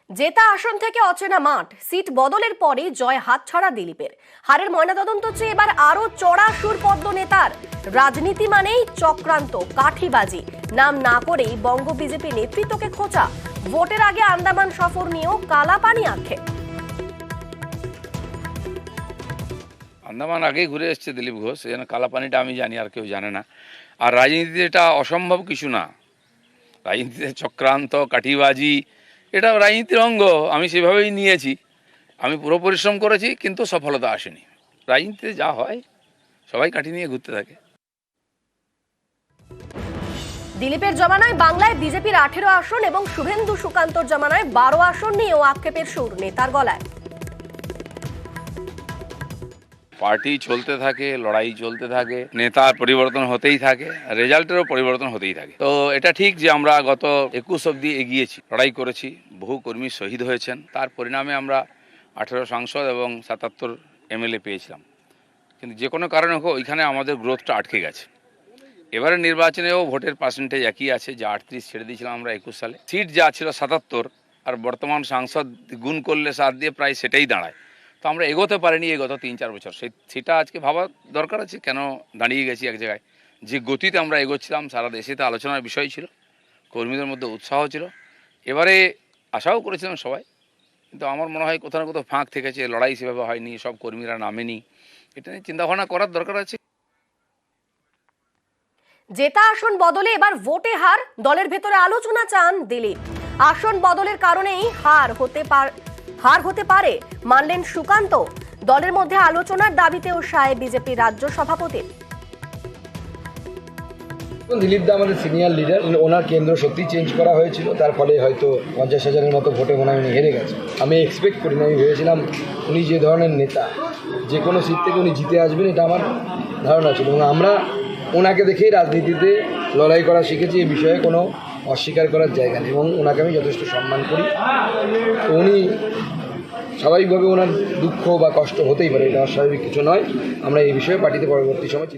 জেতা আসন থেকে অচেনা মাঠ, সিট বদলের পরে জয় হাতছাড়া দিলীপের। হারের ময়নাতদন্ত চেয়ে এবার আরো চড়া সুর পদ্ম নেতার। রাজনীতি মানেই চক্রান্ত, কাঠিবাজি, নাম না করেই বঙ্গ বিজেপি নেতৃত্বকে খোঁচা। ভোটের আগে আন্দামান সফর নিয়েও কালাপানি আক্ষেপ। আন্দামান আগেই ঘুরে এসছে দিলীপ ঘোষ, এই জন্য কালাপানিটা আমি জানি, আর কেউ জানে না। আর রাজনীতিতে এটা অসম্ভব কিছু না। রাজনীতিতে চক্রান্ত, কাঠিবাজি, এটা রাজনীতির অঙ্গ। আমি সেভাবেই নিয়েছি। আমি পুরো পরিশ্রম করেছি, কিন্তু সফলতা আসেনি। রাজনীতিতে যা হয়, সবাই কাঠি নিয়ে ঘুরতে থাকে। দিলীপের জমানায় বাংলায় বিজেপির 18 আসন এবং শুভেন্দু সুকান্তর জমানায় 12 আসন নিয়েও আক্ষেপের সুর নেতার গলায়। পার্টি চলতে থাকে, লড়াই চলতে থাকে, নেতার পরিবর্তন হতেই থাকে, রেজাল্টেরও পরিবর্তন হতেই থাকে। তো এটা ঠিক যে আমরা গত 21 অবধি এগিয়েছি, লড়াই করেছি, বহু কর্মী শহীদ হয়েছেন। তার পরিণামে আমরা 18 সাংসদ এবং 77 এমএলএ পেয়েছিলাম। কিন্তু যে কোনো কারণে হোক, ওইখানে আমাদের গ্রোথটা আটকে গেছে। এবারে নির্বাচনেও ভোটের পার্সেন্টেজ একই আছে, যা 38 ছেড়ে দিয়েছিলাম আমরা 21 সালে। সিট যা ছিল 77, আর বর্তমান সাংসদ গুণ করলে 7 দিয়ে প্রায় সেটাই দাঁড়ায়। তো আমরা এগোতে পারিনি এই গত 3-4 বছর। সেটা আজকে ভাবা দরকার আছে, কেন দাঁড়িয়ে গেছি এক জায়গায়। যে গতিতে আমরা এগোচ্ছিলাম, সারা দেশেতে আলোচনার বিষয় ছিল, কর্মীদের মধ্যে উৎসাহ ছিল। এবারে আশাও করেছিলাম সবাই, কিন্তু আমার মনে হয় কোথাও না কোথাও ফাঁক থেকেছে, লড়াই সেভাবে হয়নি, সব কর্মীরা নামেনি। এটা নিয়ে চিন্তাভাবনা করার দরকার আছে। জেতা আসন বদলে এবার ভোটে হার, দলের ভেতরে আলোচনা চান দিলীপ। আসন বদলের কারণেই হার হতে পারে মানলেন সুকান্ত। দলের মধ্যে আলোচনার দাবিতেও সায় বিজেপি রাজ্য সভাপতির। দিলীপ দা আমাদের সিনিয়র লিডার, ওনার কেন্দ্র সত্যি চেঞ্জ করা হয়েছিল, তার ফলে হয়তো 50,000-এর মতো ভোটে মনে হয় উনি হেরে গেছে। আমি এক্সপেক্ট করিনি, আমি ভেবেছিলাম উনি যে ধরনের নেতা, যে কোনো সিট থেকে উনি জিতে আসবেন, এটা আমার ধারণা ছিল। এবং আমরা ওনাকে দেখেই রাজনীতিতে লড়াই করা শিখেছি, এই বিষয়ে কোনো অস্বীকার করার জায়গা নেই, এবং ওনাকে আমি যথেষ্ট সম্মান করি। তো উনি স্বাভাবিকভাবে ওনার দুঃখ বা কষ্ট হতেই পারে, এটা অস্বাভাবিক কিছু নয়। আমরা এই বিষয়ে পার্টিতে পরবর্তী সময়